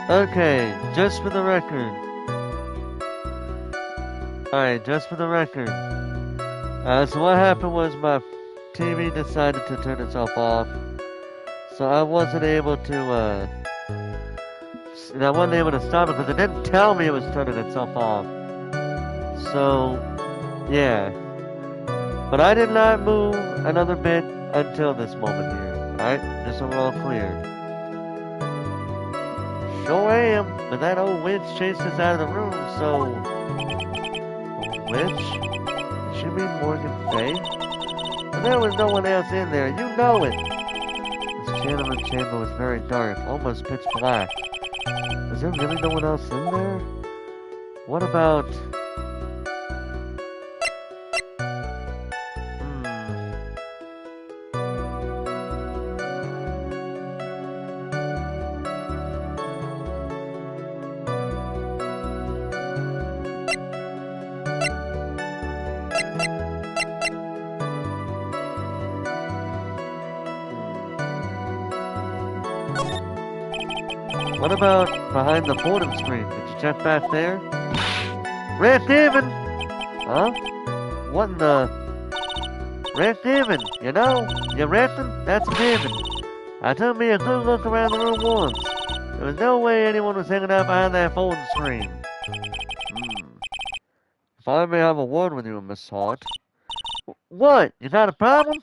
Okay, just for the record. Alright, just for the record. So what happened was my TV decided to turn itself off. So I wasn't able to, I wasn't able to stop it because it didn't tell me it was turning itself off. So, yeah. But I did not move another bit until this moment here. Alright? Just so we're all clear. Sure am, but that old witch chased us out of the room, so... Old witch? Did she mean Morgan Fay? But there was no one else in there, you know it! This channeling chamber was very dark, almost pitch black. Was there really no one else in there? What about... What about behind the boredom screen? Did you check back there? Rick Even! Huh? What in the... Rick Even, you know? You reckon? That's given. I took me a good look around the room once. There was no way anyone was hanging out behind that folding screen. If I may have a word with you, Miss Hart. What? You got a problem?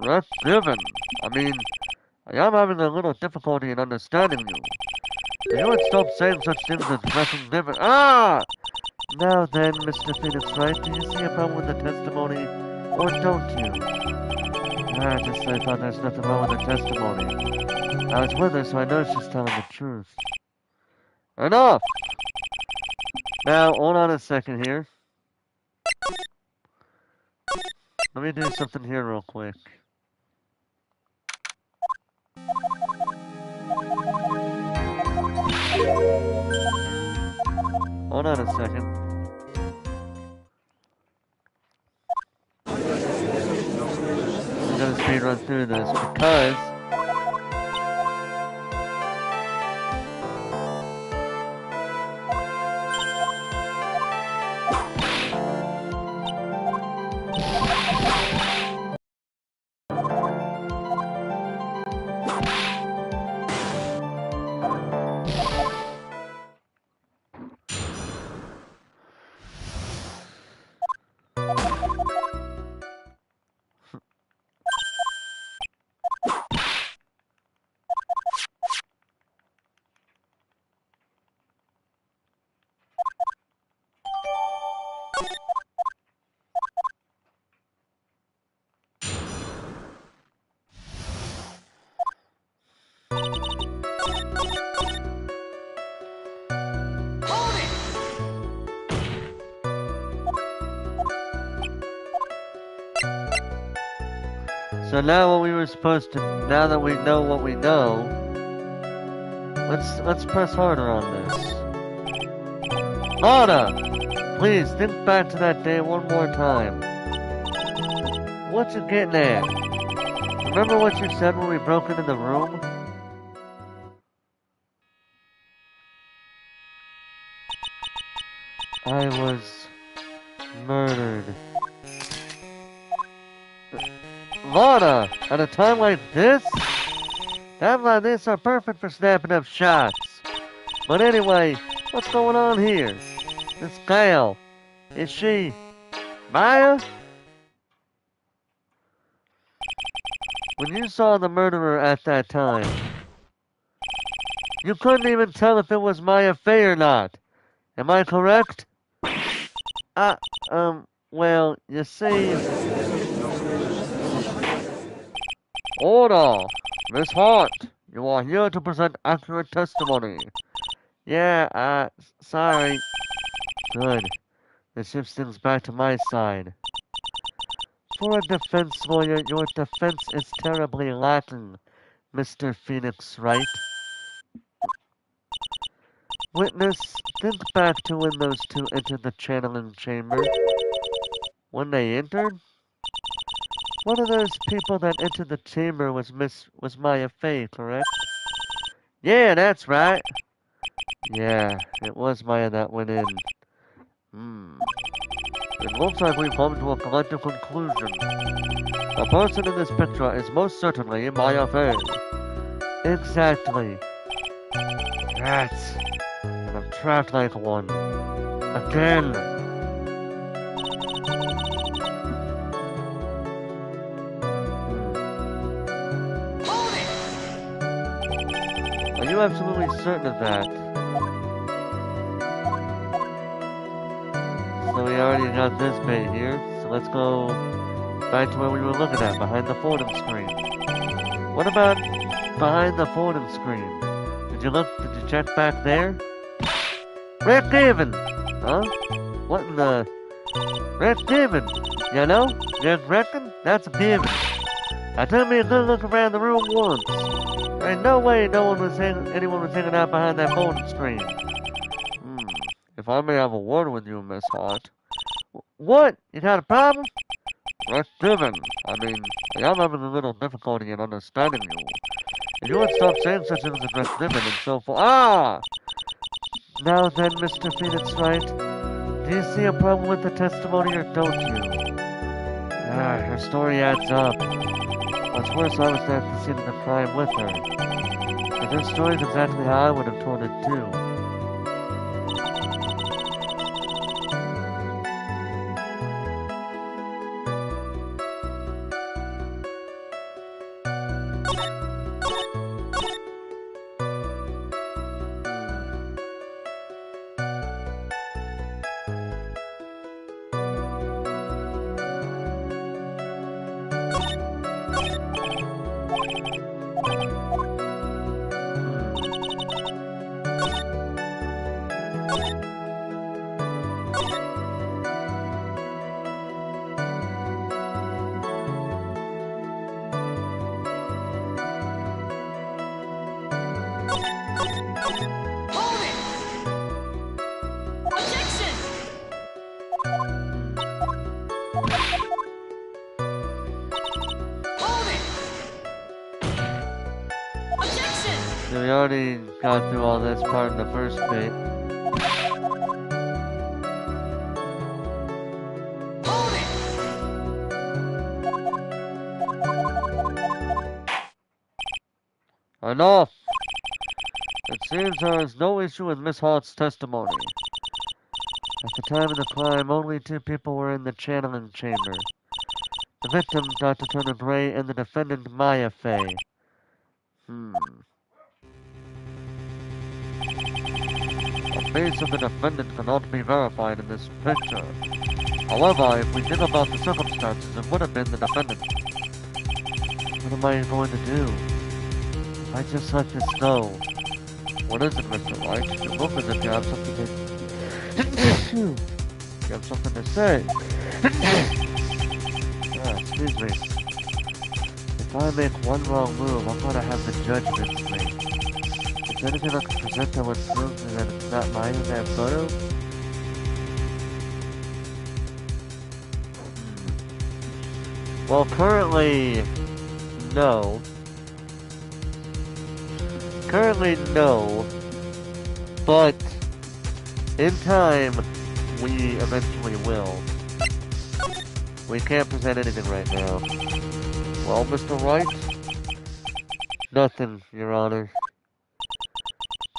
Rick Even. I mean... I am having a little difficulty in understanding you. You would stop saying such things as dressing different. Ah! Now then, Mr. Phoenix Wright, do you see a problem with the testimony, or don't you? I just thought there's nothing wrong with the testimony. I was with her, so I know she's telling the truth. Enough! Now, hold on a second here. Let me do something here real quick. Hold on a second. I'm gonna speed run through this because so now what we were supposed to, now that we know what we know, let's press harder on this. Lana, please think back to that day one more time. What you getting at? Remember what you said when we broke into the room? I was murdered. Lana, at a time like this? Times like this are perfect for snapping up shots. But anyway, what's going on here? This gal, is she Maya? When you saw the murderer at that time, you couldn't even tell if it was Maya Fey or not. Am I correct? Well, you see... Order! Miss Hart, you are here to present accurate testimony. Yeah, sorry. Good. This shifts things back to my side. For a defense lawyer, your defense is terribly lacking, Mr. Phoenix Wright. Witness, think back to when those two entered the channeling chamber. When they entered? One of those people that entered the chamber was Maya Fey, correct? Yeah, that's right. Yeah, it was Maya that went in. Hmm. It looks like we've come to a collective conclusion. The person in this picture is most certainly Maya Fey. Exactly. Rats. And I'm trapped like one. Again. Are you absolutely certain of that? So we already got this bait here, so let's go back to where we were looking at, behind the photo screen. What about behind the photo screen? Did you check back there? Red Demon! Huh? What in the... Red Demon! You know? You reckon? That's a demon. I took me a good look around the room once. There ain't no way anyone was hanging out behind that photo screen. If I may have a word with you, Miss Hart. What? You got a problem? Red Demon. I mean, I am having a little difficulty in understanding you. If you would stop saying such things as Red Demon and so forth... Ah! Now then, Mr. Phoenix Wright, do you see a problem with the testimony or don't you? Ah, her story adds up. What's worse, I was there at the scene of the crime with her. And her story's exactly how I would have told it too. So we already got through all this part in the first bit. Enough! It seems there is no issue with Miss Hart's testimony. At the time of the crime, only two people were in the channeling chamber. The victim, Dr. Turner Gray, and the defendant, Maya Fey. The face of the defendant cannot be verified in this picture. However, if we think about the circumstances, it would have been the defendant. What am I going to do? If I just let this go. What is it, Mr. Wright? You look as if you have something to... you have something to say. Excuse me. If I make one wrong move, I'm gonna have the judgment made. Is there anything I can present that would prove to me that it's not mine in that photo? Well, currently, no. But in time, we eventually will. We can't present anything right now. Well, Mr. Wright? Nothing, Your Honor.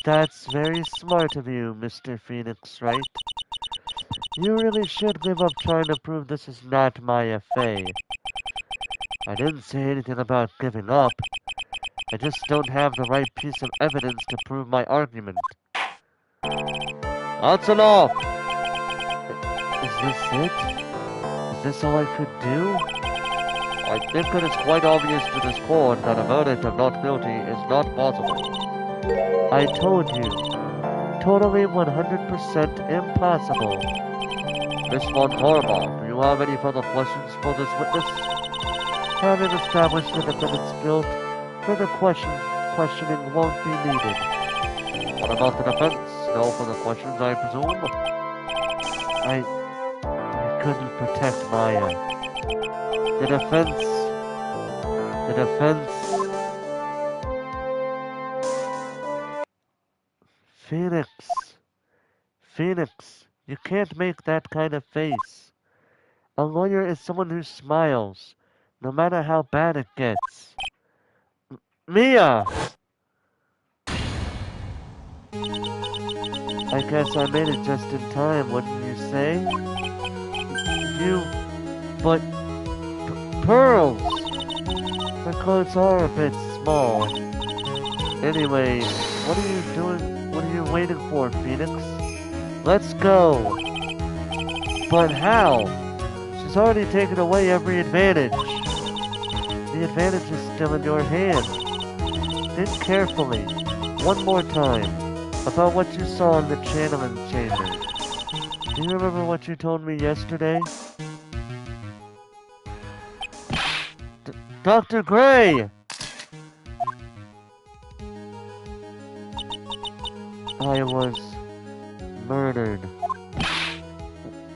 That's very smart of you, Mr. Phoenix Wright. You really should give up trying to prove this is not Maya Fey. I didn't say anything about giving up. I just don't have the right piece of evidence to prove my argument. That's enough! Is this it? Is this all I could do? I think it is quite obvious to this court that a verdict of not guilty is not possible. I told you. Totally 100% impossible. Miss Von Horvath, do you have any further questions for this witness? Having established the defendant's guilt, further questioning won't be needed. What about the defense? No further questions, I presume? I couldn't protect Maya. The defense Phoenix. Phoenix, you can't make that kind of face. A lawyer is someone who smiles, no matter how bad it gets. Mia! I guess I made it just in time, wouldn't you say? You... but... pearls! Her clothes are a bit small. Anyway, what are you doing? What are you waiting for, Phoenix? Let's go! But how? She's already taken away every advantage. The advantage is still in your hand. Think carefully, one more time, about what you saw in the channeling chamber. Do you remember what you told me yesterday? Dr. Gray! I was murdered.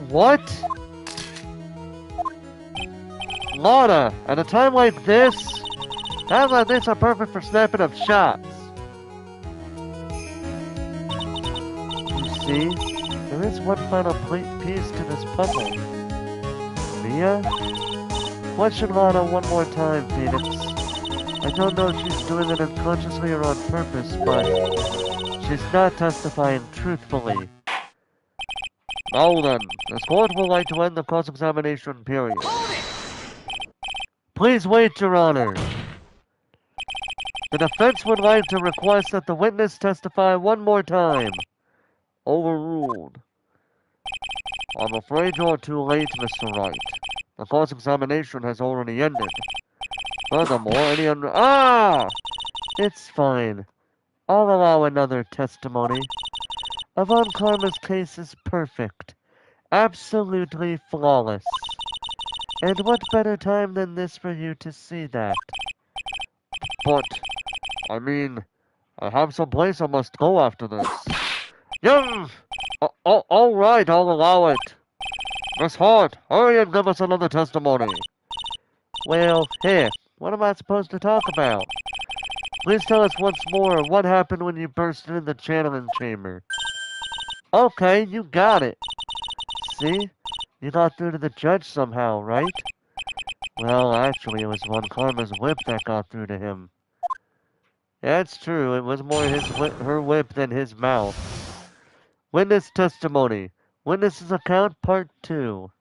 What? Lana, at a time like this? Times like this are perfect for snapping up shots. You see, there is one final piece to this puzzle. Mia? Question Lana one more time, Phoenix. I don't know if she's doing it unconsciously or on purpose, but she's not testifying truthfully. Now then, this court would like to end the cross-examination period. Please wait, Your Honor. The defense would like to request that the witness testify one more time. Overruled. I'm afraid you're too late, Mr. Wright. The cross-examination has already ended. Furthermore, it's fine. I'll allow another testimony. Yvonne Karma's case is perfect. Absolutely flawless. And what better time than this for you to see that? But, I mean, I have some place I must go after this. Alright, I'll allow it. Miss Hart, hurry and give us another testimony. Well, here, what am I supposed to talk about? Please tell us once more what happened when you burst into the channeling chamber. Okay, you got it. See? You got through to the judge somehow, right? Well, actually, it was Von Karma's whip that got through to him. Yeah, it's true. It was more her whip than his mouth. Witness testimony. Witness's account, part 2.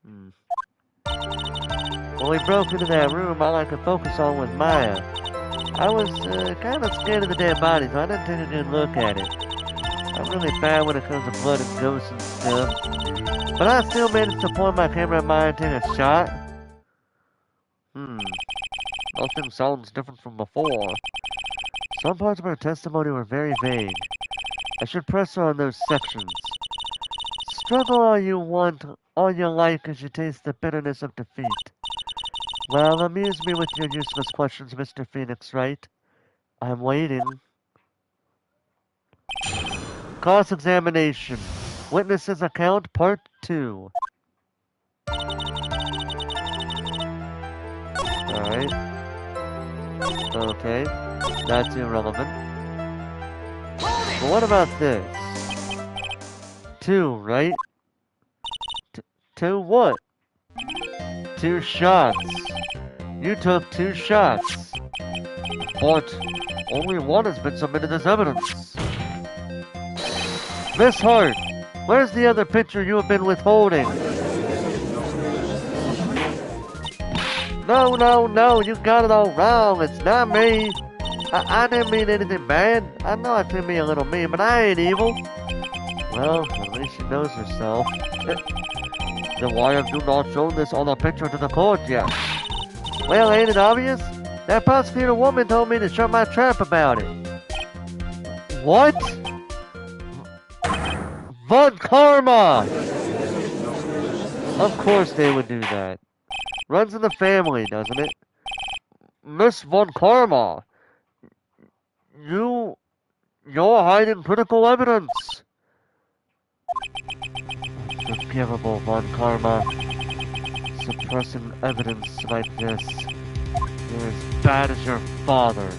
When we broke into that room, all I could focus on was Maya. I was kind of scared of the dead body, so I didn't take a good look at it. I'm really bad when it comes to blood and ghosts and stuff. But I still managed to point my camera at Maya and take a shot. Nothing sounds different from before. Some parts of her testimony were very vague. I should press her on those sections. Struggle all you want, all you like, as you taste the bitterness of defeat. Well, amuse me with your useless questions, Mr. Phoenix, Wright? I'm waiting. Cross-examination. Witness's account, part 2. Alright. Okay. That's irrelevant. But what about this? 2, right? 2 what? 2 shots. You took 2 shots. But only one has been submitted as evidence. Miss Hart, where's the other picture you have been withholding? No, you got it all wrong. It's not me. I didn't mean anything bad. I know I can be a little mean, but I ain't evil. Well, at least she knows herself. Then why have you not shown this on the picture to the court yet? Well, ain't it obvious? That prosecutor woman told me to shut my trap about it. What? Von Karma! Of course they would do that. Runs in the family, doesn't it? Miss Von Karma, you're hiding critical evidence. Unforgivable, Von Karma. Suppressing evidence like this. You're as bad as your father.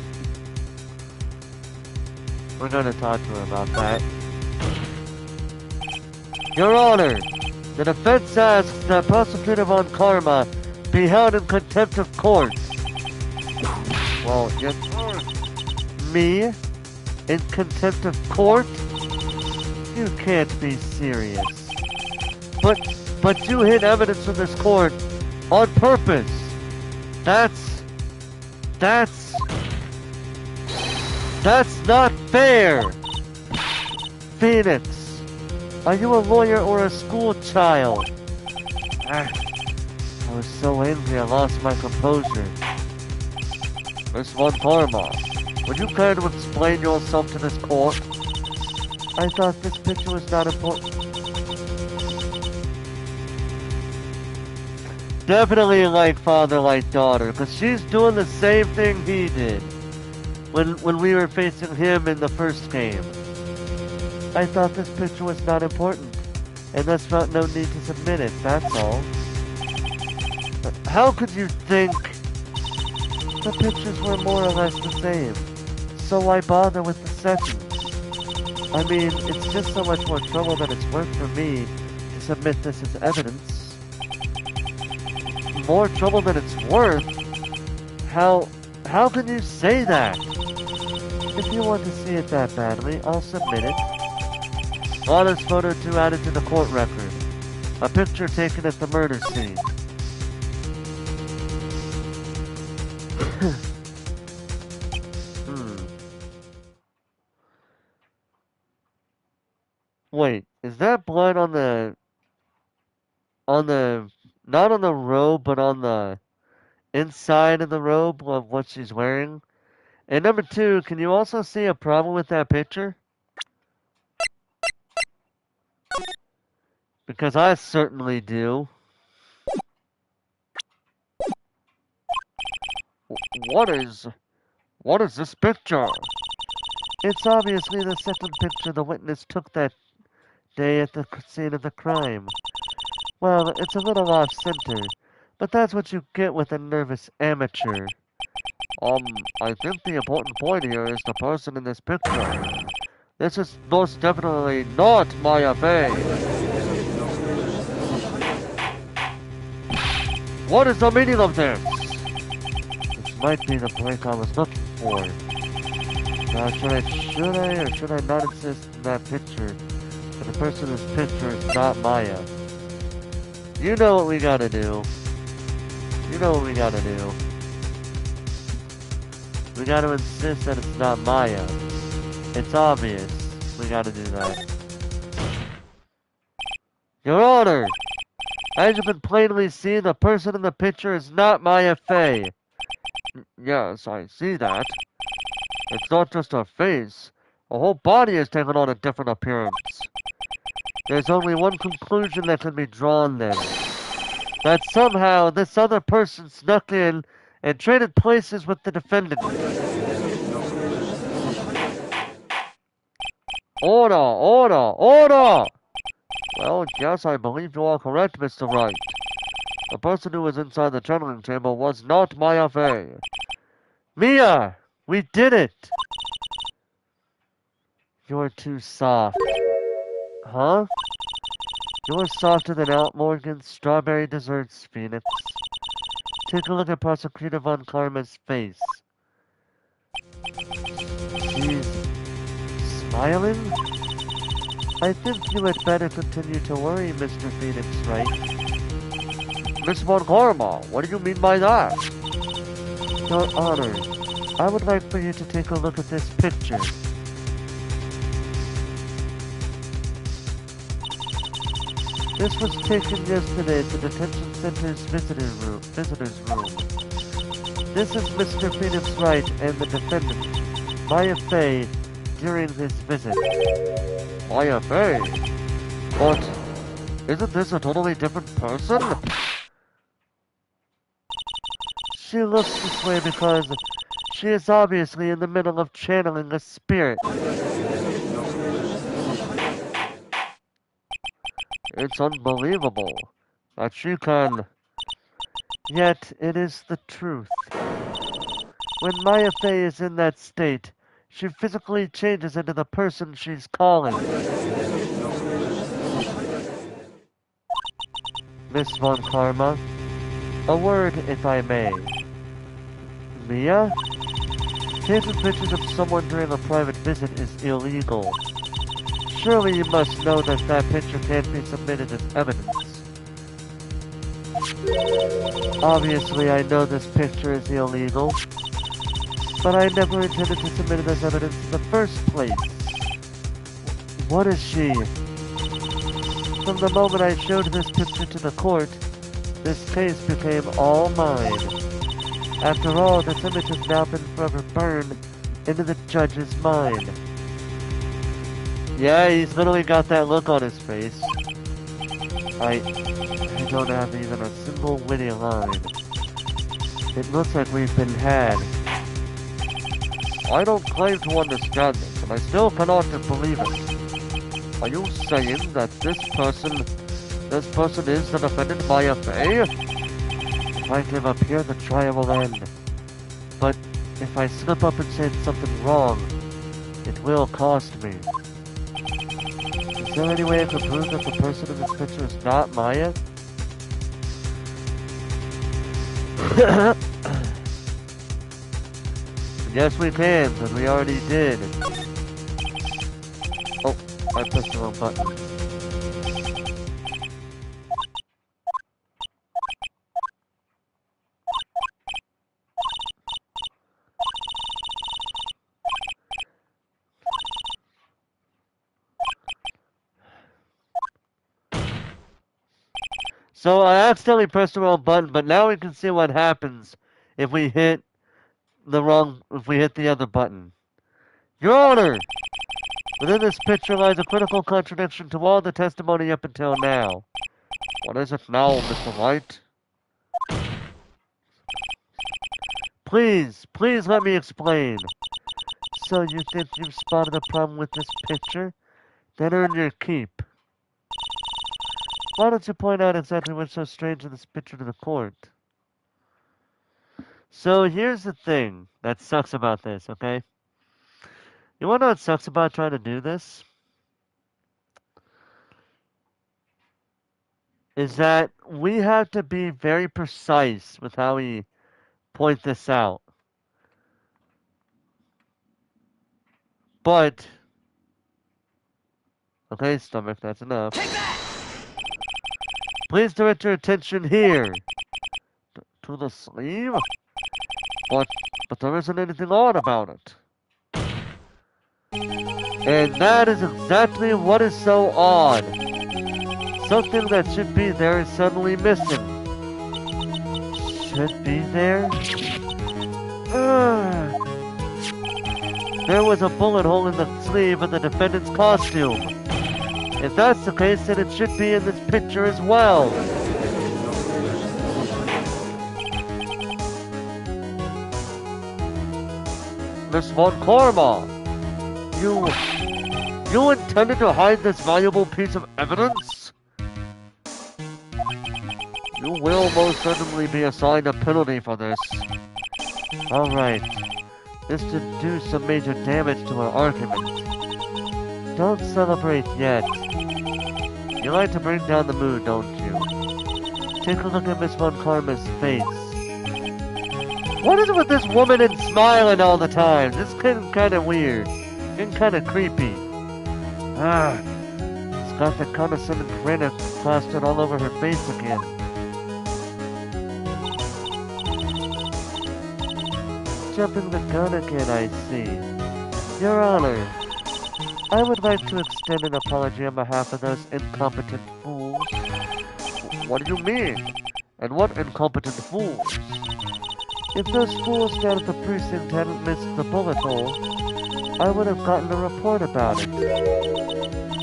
We're gonna talk to her about that. Your Honor, the defense asks that Prosecutor Von Karma be held in contempt of court. Well, yes. Me? In contempt of court? You can't be serious. But you hid evidence from this court on purpose. That's not fair. Phoenix, are you a lawyer or a school child? I was so angry I lost my composure. Miss Von Karma, would you care to explain yourself to this court? I thought this picture was not important. Definitely like father, like daughter, because she's doing the same thing he did when we were facing him in the first game. I thought this picture was not important, and thus felt no need to submit it, that's all. But how could you think the pictures were more or less the same? So why bother with the settings? I mean, it's just so much more trouble than it's worth for me to submit this as evidence. More trouble than it's worth? How can you say that? If you want to see it that badly, I'll submit it. Honest photo 2 added to the court record. A picture taken at the murder scene. Wait, is that blood on the not on the robe, but on the inside of the robe of what she's wearing? And number 2, can you also see a problem with that picture? Because I certainly do. What is this picture? It's obviously the second picture the witness took that day at the scene of the crime. Well, it's a little off-center, but that's what you get with a nervous amateur. I think the important point here is the person in this picture. This is most definitely not Maya Fey. What is the meaning of this? This might be the break I was looking for. Now, should I not insist in that picture that the person in this picture is not Maya? You know what we gotta do. You know what we gotta do. We gotta insist that it's not Maya. It's obvious. We gotta do that. Your Honor! As you can plainly see, the person in the picture is not Maya Fey. Yes, I see that. It's not just her face. Her whole body has taken on a different appearance. There's only one conclusion that can be drawn then. That somehow this other person snuck in and traded places with the defendant. Order! Order! Order! Well, yes, I believe you are correct, Mr. Wright. The person who was inside the channeling chamber was not Maya Fey. Mia! We did it! You're too soft. Huh? You're softer than Aunt Morgan's strawberry desserts, Phoenix. Take a look at Prosecutor Von Karma's face. She's smiling? I think you had better continue to worry, Mr. Phoenix, right? Miss Von Karma, what do you mean by that? Your Honor, I would like for you to take a look at this picture. This was taken yesterday at the detention center's visitors room. This is Mr. Phoenix Wright and the defendant, Maya Fey, during his visit. Maya Fey? But isn't this a totally different person? She looks this way because she is obviously in the middle of channeling a spirit. It's unbelievable that she can. Yet it is the truth. When Maya Fey is in that state, she physically changes into the person she's calling. Miss Von Karma, a word if I may. Mia? Taking pictures of someone during a private visit is illegal. Surely you must know that that picture can't be submitted as evidence. Obviously, I know this picture is illegal, but I never intended to submit it as evidence in the first place. What is she? From the moment I showed this picture to the court, this case became all mine. After all, this image has now been forever burned into the judge's mind. Yeah, he's literally got that look on his face. I don't have even a single witty line. It looks like we've been had. I don't claim to understand this, and I still cannot believe it. Are you saying that this person is the defendant Maya Fey? If I give up here, the trial will end. But if I slip up and say something wrong, it will cost me. Is there any way I could prove that the person in this picture is not Maya? Yes, we can, but we already did. Oh, I pressed the wrong button. So I accidentally pressed the wrong button, but now we can see what happens if we hit the other button. Your Honor! Within this picture lies a critical contradiction to all the testimony up until now. What is it now, Mr. Wright? Please let me explain. So you think you've spotted a problem with this picture? Then earn your keep. Why don't you point out exactly what's so strange in this picture to the court? So here's the thing that sucks about this, okay? You wanna know what sucks about trying to do this? Is that we have to be very precise with how we point this out. But, okay, stomach, that's enough. Please direct your attention here. To the sleeve? But there isn't anything odd about it. And that is exactly what is so odd. Something that should be there is suddenly missing. Should be there? There was a bullet hole in the sleeve of the defendant's costume. If that's the case, then it should be in this picture as well. Miss Von Karma, you intended to hide this valuable piece of evidence? You will most certainly be assigned a penalty for this. Alright, this should do some major damage to our argument. Don't celebrate yet. You like to bring down the mood, don't you? Take a look at Miss Von Karma's face. What is it with this woman and smiling all the time? This is getting kind of weird. Getting kind of creepy. It's got the condescending grin plastered all over her face again. Jumping the gun again, I see. Your Honor, I would like to extend an apology on behalf of those incompetent fools. What do you mean? And what incompetent fools? If those fools down at the precinct hadn't missed the bullet hole, I would have gotten a report about it.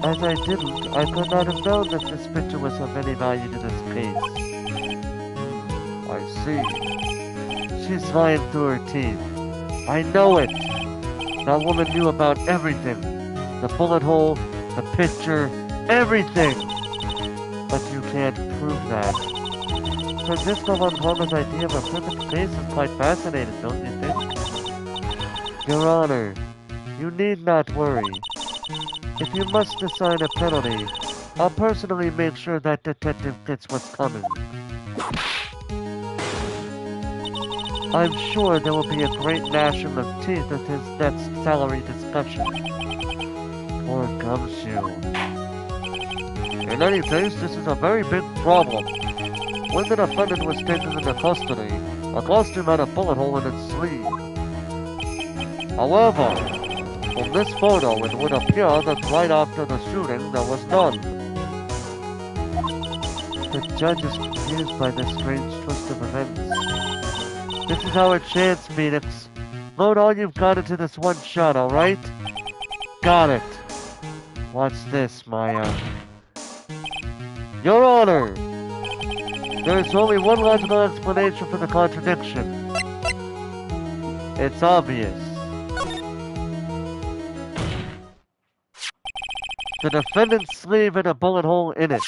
As I didn't, I could not have known that this picture was of any value to this case. I see. She's lying through her teeth. I know it. That woman knew about everything. The bullet hole, the picture, everything. But you can't prove that. Francisco Von Karma's idea of a perfect case is quite fascinating, don't you think? Your Honor, you need not worry. If you must assign a penalty, I'll personally make sure that detective gets what's coming. I'm sure there will be a great gnashing of teeth at his next salary discussion. Poor Gumshoe. In any case, this is a very big problem. When the defendant was taken into custody, a costume had a bullet hole in its sleeve. However, from this photo, it would appear that right after the shooting, there was none. The judge is confused by this strange twist of events. This is our chance, Phoenix. Load all you've got into this one shot, alright? Got it. Watch this, Maya. Your Honor! There is only one logical explanation for the contradiction. It's obvious. The defendant's sleeve had a bullet hole in it.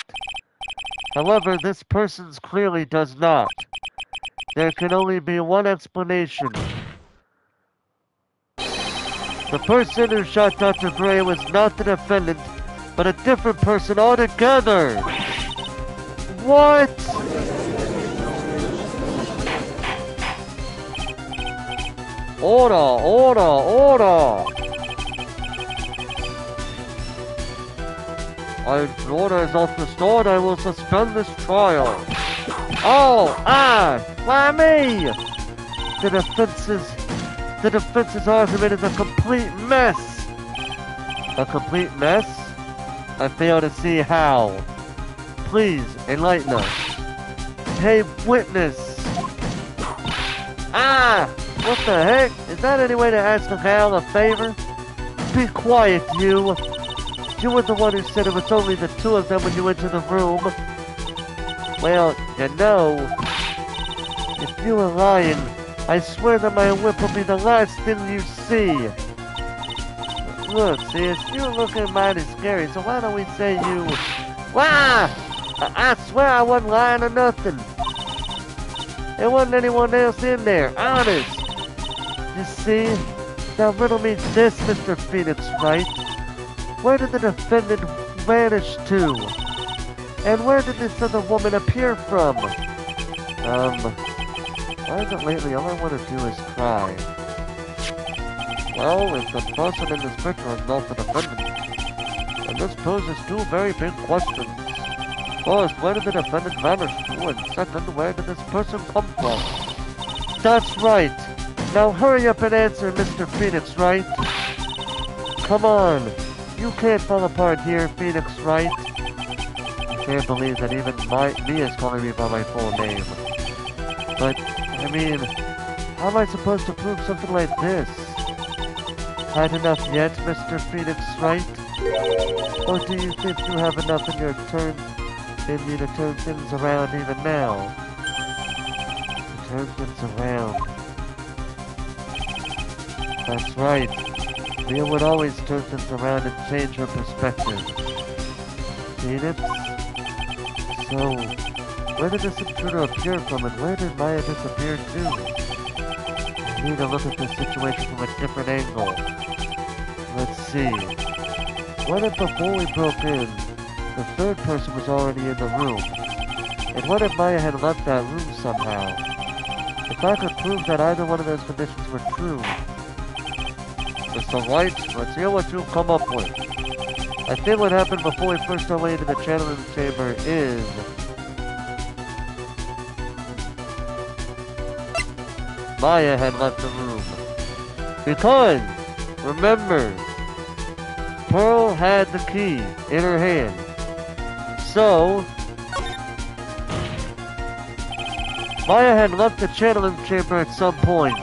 However, this person's clearly does not. There can only be one explanation. The person who shot Dr. Gray was not the defendant, but a different person altogether. What? Order! Order is not restored, I will suspend this trial. Why me? The defense's argument is a complete mess. A complete mess? I fail to see how. Please, enlighten us. Hey, witness. What the heck? Is that any way to ask a gal a favor? Be quiet, you. You were the one who said it was only the two of them when you entered the room. Well, you know, if you were lying, I swear that my whip will be the last thing you see. Look, sis, you're looking mighty scary, so why don't we say you... I swear I wasn't lying or nothing. There wasn't anyone else in there, honest. You see, now riddle me this, Mr. Phoenix, Wright. Where did the defendant vanish to? And where did this other woman appear from? Why is it lately all I want to do is cry? Well, if the person in this picture is not the defendant, then this poses two very big questions. First, where did the defendant vanish to? And second, where did this person come from? That's right. Now hurry up and answer, Mr. Phoenix, Wright. Come on. You can't fall apart here, Phoenix, Wright. I can't believe that even me is calling me by my full name. But, I mean, how am I supposed to prove something like this? Had enough yet, Mr. Phoenix, Wright? Or do you think you have enough in you to turn things around even now? To turn things around. That's right. Mia would always turn things around and change her perspective. Phoenix? So, where did this intruder appear from and where did Maya disappear to? I need to look at this situation from a different angle. Let's see. What if before we broke in, the third person was already in the room? And what if Maya had left that room somehow? If I could prove that either one of those conditions were true, Mr. Wright, let's hear what you've come up with. I think what happened before we pushed our way into the channeling chamber is... Maya had left the room. Because, remember, Pearl had the key in her hand. So, Maya had left the channeling chamber at some point.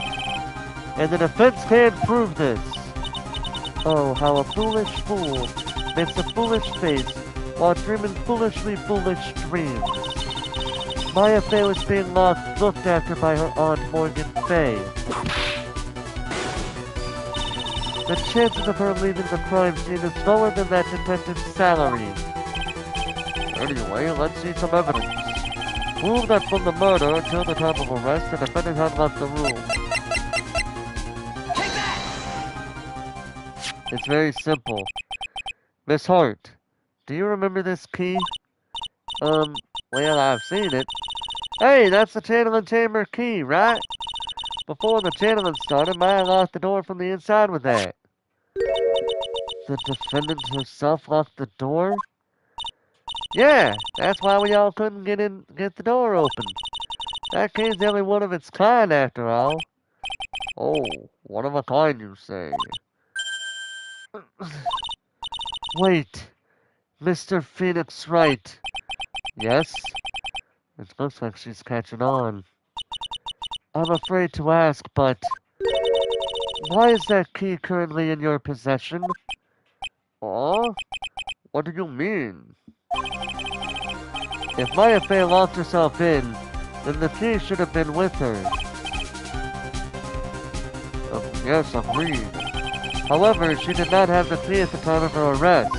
And the defense can't prove this. Oh, how a foolish fool makes a foolish face while dreaming foolishly foolish dreams. Maya Fey was being looked after by her aunt Morgan Fey. The chances of her leaving the crime scene is lower than that detective's salary. Anyway, let's see some evidence. Prove that from the murder until the time of arrest, the defendant had left the room. It's very simple. Miss Hart, do you remember this key? Well, I've seen it. Hey, that's the channeling chamber key, right? Before the channeling started, Maya locked the door from the inside with that. The defendant herself locked the door? Yeah, that's why we all couldn't get the door open. That key's the only one of its kind, after all. Oh, one of a kind, you say? Wait, Mr. Phoenix Wright. Yes? It looks like she's catching on. I'm afraid to ask, but why is that key currently in your possession? Oh? What do you mean? If Maya Fey locked herself in, then the key should have been with her. Yes, agreed. However, she did not have the key at the time of her arrest.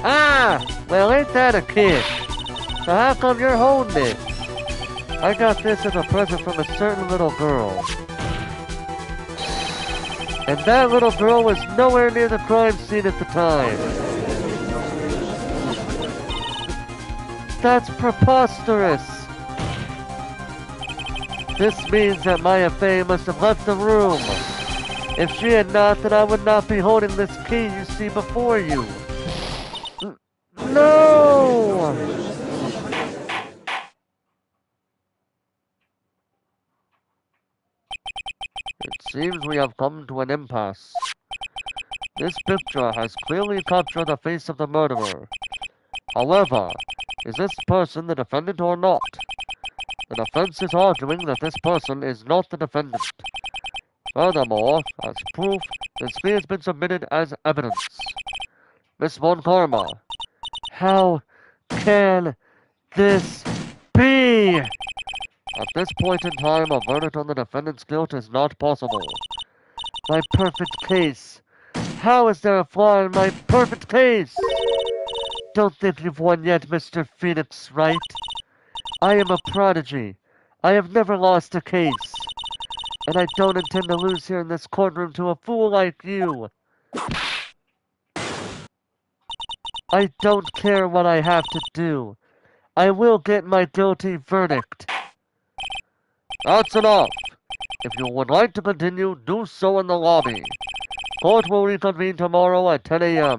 Ah! Well, ain't that a kid? So how come you're holding it? I got this as a present from a certain little girl. And that little girl was nowhere near the crime scene at the time. That's preposterous! This means that Maya Fey must have left the room. If she had not, then I would not be holding this key you see before you. No! It seems we have come to an impasse. This picture has clearly captured the face of the murderer. However, is this person the defendant or not? The defense is arguing that this person is not the defendant. Furthermore, as proof, this key has been submitted as evidence. Miss Von Karma, how can this be? At this point in time, a verdict on the defendant's guilt is not possible. My perfect case. How is there a flaw in my perfect case? Don't think you've won yet, Mr. Phoenix Wright. I am a prodigy. I have never lost a case. And I don't intend to lose here in this courtroom to a fool like you. I don't care what I have to do. I will get my guilty verdict. That's enough. If you would like to continue, do so in the lobby. Court will reconvene tomorrow at 10 a.m.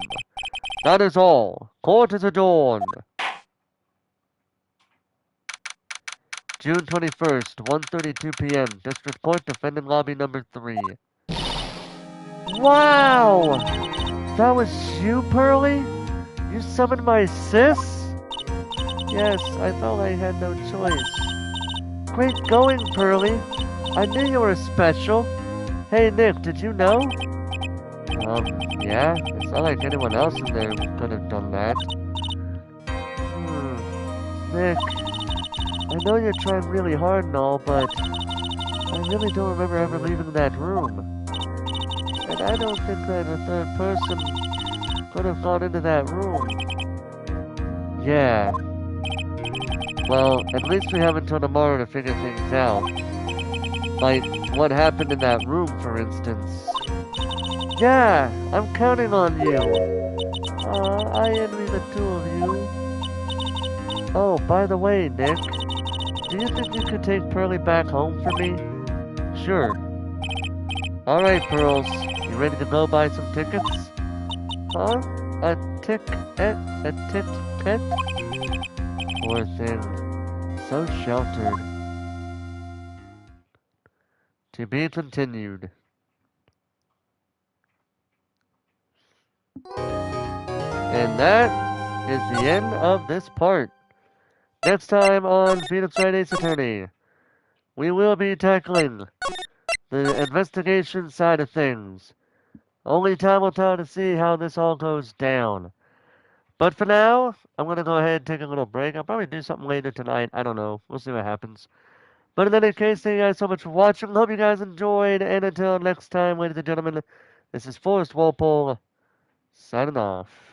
That is all. Court is adjourned. June 21st, 1:32 p.m. District Court, Defendant Lobby Number 3. Wow! That was you, Pearly? You summoned my sis? Yes, I felt I had no choice. Great going, Pearly. I knew you were special. Hey, Nick, did you know? Yeah, it's not like anyone else in there could have done that. Nick, I know you're trying really hard and all, but I really don't remember ever leaving that room. And I don't think that a third person could have gone into that room. Yeah. Well, at least we have until tomorrow to figure things out. Like, what happened in that room, for instance. Yeah, I'm counting on you. I envy the two of you. Oh, by the way, Nick, do you think you could take Pearly back home for me? Sure. Alright, Pearls, you ready to go buy some tickets? Huh? A ticket? Poor thing. So sheltered. To be continued. And that is the end of this part. Next time on Phoenix Wright Ace Attorney, we will be tackling the investigation side of things. Only time will tell to see how this all goes down. But for now, I'm going to go ahead and take a little break. I'll probably do something later tonight. I don't know. We'll see what happens. But in any case, thank you guys so much for watching. Hope you guys enjoyed. And until next time, ladies and gentlemen, this is Forrest Walpole, signing off.